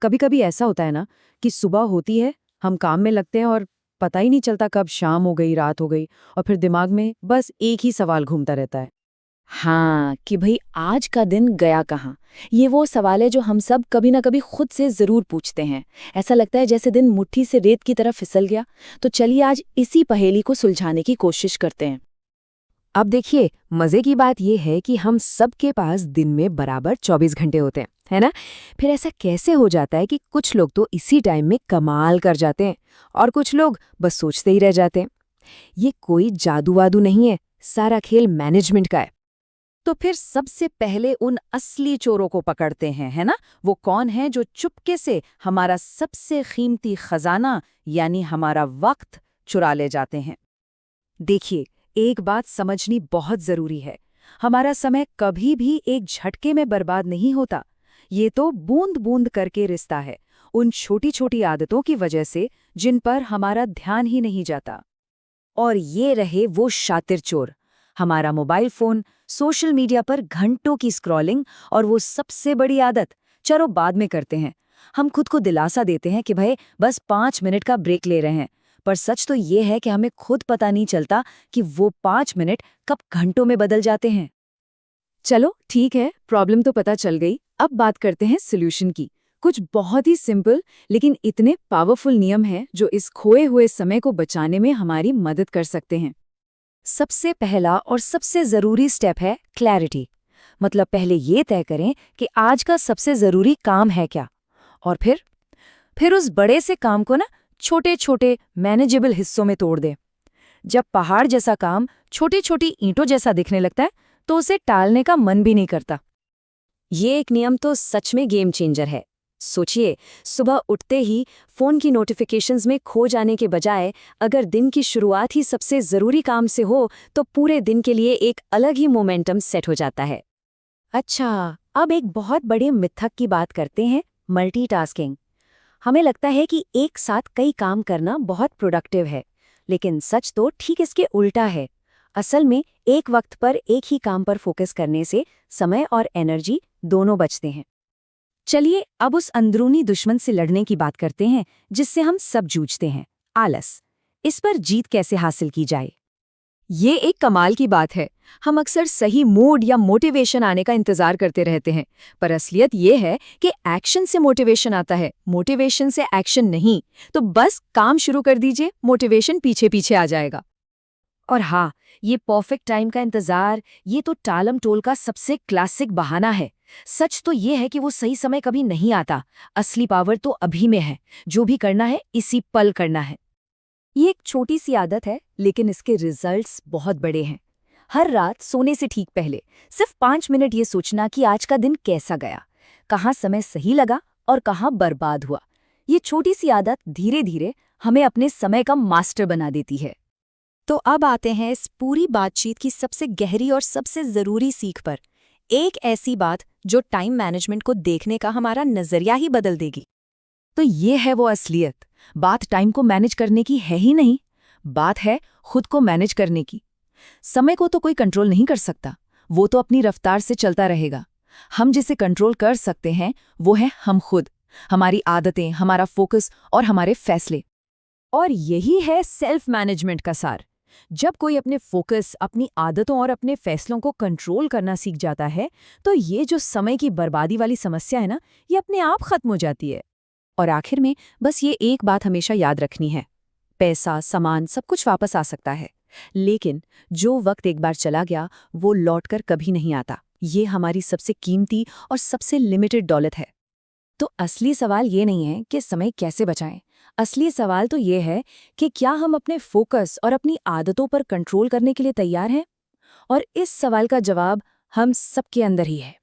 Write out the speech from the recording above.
कभी कभी ऐसा होता है ना कि सुबह होती है, हम काम में लगते हैं और पता ही नहीं चलता कब शाम हो गई, रात हो गई, और फिर दिमाग में बस एक ही सवाल घूमता रहता है। हाँ, कि भई आज का दिन गया कहाँ? ये वो सवाल है जो हम सब कभी ना कभी खुद से ज़रूर पूछते हैं। ऐसा लगता है जैसे दिन मुट्ठी से रेत की तरह फिसल गया। तो चलिए आज इसी पहेली को सुलझाने की कोशिश करते हैं। अब देखिए, मजे की बात यह है कि हम सबके पास दिन में बराबर 24 घंटे होते हैं, है ना? फिर ऐसा कैसे हो जाता है कि कुछ लोग तो इसी टाइम में कमाल कर जाते हैं और कुछ लोग बस सोचते ही रह जाते हैं? ये कोई जादू वादू नहीं है, सारा खेल मैनेजमेंट का है। तो फिर सबसे पहले उन असली चोरों को पकड़ते हैं, है ना? वो कौन है जो चुपके से हमारा सबसे कीमती खजाना यानी हमारा वक्त चुरा ले जाते हैं? देखिए, एक बात समझनी बहुत जरूरी है। हमारा समय कभी भी एक झटके में बर्बाद नहीं होता। ये तो बूंद बूंद करके रिश्ता है, उन छोटी छोटी आदतों की वजह से जिन पर हमारा ध्यान ही नहीं जाता। और ये रहे वो शातिर चोर, हमारा मोबाइल फोन, सोशल मीडिया पर घंटों की स्क्रॉलिंग और वो सबसे बड़ी आदत, चलो बाद में करते हैं। हम खुद को दिलासा देते हैं कि भाई बस 5 मिनट का ब्रेक ले रहे हैं, पर सच तो ये है कि हमें खुद पता नहीं चलता कि वो 5 मिनट कब घंटों में बदल जाते हैं। चलो ठीक है, प्रॉब्लम तो पता चल गई। अब बात करते हैं सॉल्यूशन की। कुछ बहुत ही सिंपल लेकिन इतने पावरफुल नियम हैं जो इस खोए हुए समय को बचाने में हमारी मदद कर सकते हैं। सबसे पहला और सबसे जरूरी स्टेप है क्लैरिटी। मतलब पहले ये तय करें कि आज का सबसे जरूरी काम है क्या, और फिर उस बड़े से काम को ना छोटे छोटे मैनेजेबल हिस्सों में तोड़ दें। जब पहाड़ जैसा काम छोटी छोटी ईंटों जैसा दिखने लगता है तो उसे टालने का मन भी नहीं करता। ये एक नियम तो सच में गेम चेंजर है। सोचिए, सुबह उठते ही फोन की नोटिफिकेशंस में खो जाने के बजाय अगर दिन की शुरुआत ही सबसे जरूरी काम से हो तो पूरे दिन के लिए एक अलग ही मोमेंटम सेट हो जाता है। अच्छा, अब एक बहुत बड़े मिथक की बात करते हैं, मल्टीटास्किंग। हमें लगता है कि एक साथ कई काम करना बहुत प्रोडक्टिव है, लेकिन सच तो ठीक इसके उल्टा है। असल में एक वक्त पर एक ही काम पर फोकस करने से समय और एनर्जी दोनों बचते हैं। चलिए अब उस अंदरूनी दुश्मन से लड़ने की बात करते हैं जिससे हम सब जूझते हैं, आलस। इस पर जीत कैसे हासिल की जाए? ये एक कमाल की बात है। हम अक्सर सही मूड या मोटिवेशन आने का इंतजार करते रहते हैं, पर असलियत ये है कि एक्शन से मोटिवेशन आता है, मोटिवेशन से एक्शन नहीं। तो बस काम शुरू कर दीजिए, मोटिवेशन पीछे पीछे आ जाएगा। और हाँ, ये परफेक्ट टाइम का इंतजार, ये तो टालम टोल का सबसे क्लासिक बहाना है। सच तो ये है कि वो सही समय कभी नहीं आता। असली पावर तो अभी में है। जो भी करना है इसी पल करना है। ये एक छोटी सी आदत है, लेकिन इसके रिजल्ट्स बहुत बड़े हैं। हर रात सोने से ठीक पहले सिर्फ 5 मिनट ये सोचना कि आज का दिन कैसा गया, कहाँ समय सही लगा और कहाँ बर्बाद हुआ। ये छोटी सी आदत धीरे धीरे हमें अपने समय का मास्टर बना देती है। तो अब आते हैं इस पूरी बातचीत की सबसे गहरी और सबसे ज़रूरी सीख पर। एक ऐसी बात जो टाइम मैनेजमेंट को देखने का हमारा नज़रिया ही बदल देगी। तो ये है वो असलियत। बात टाइम को मैनेज करने की है ही नहीं, बात है खुद को मैनेज करने की। समय को तो कोई कंट्रोल नहीं कर सकता, वो तो अपनी रफ्तार से चलता रहेगा। हम जिसे कंट्रोल कर सकते हैं वो है हम खुद, हमारी आदतें, हमारा फोकस और हमारे फैसले। और यही है सेल्फ मैनेजमेंट का सार। जब कोई अपने फोकस, अपनी आदतों और अपने फैसलों को कंट्रोल करना सीख जाता है तो ये जो समय की बर्बादी वाली समस्या है ना, ये अपने आप खत्म हो जाती है। और आखिर में बस ये एक बात हमेशा याद रखनी है, पैसा, सामान सब कुछ वापस आ सकता है, लेकिन जो वक्त एक बार चला गया वो लौटकर कभी नहीं आता। ये हमारी सबसे कीमती और सबसे लिमिटेड दौलत है। तो असली सवाल ये नहीं है कि समय कैसे बचाएं। असली सवाल तो ये है कि क्या हम अपने फोकस और अपनी आदतों पर कंट्रोल करने के लिए तैयार हैं? और इस सवाल का जवाब हम सबके अंदर ही है।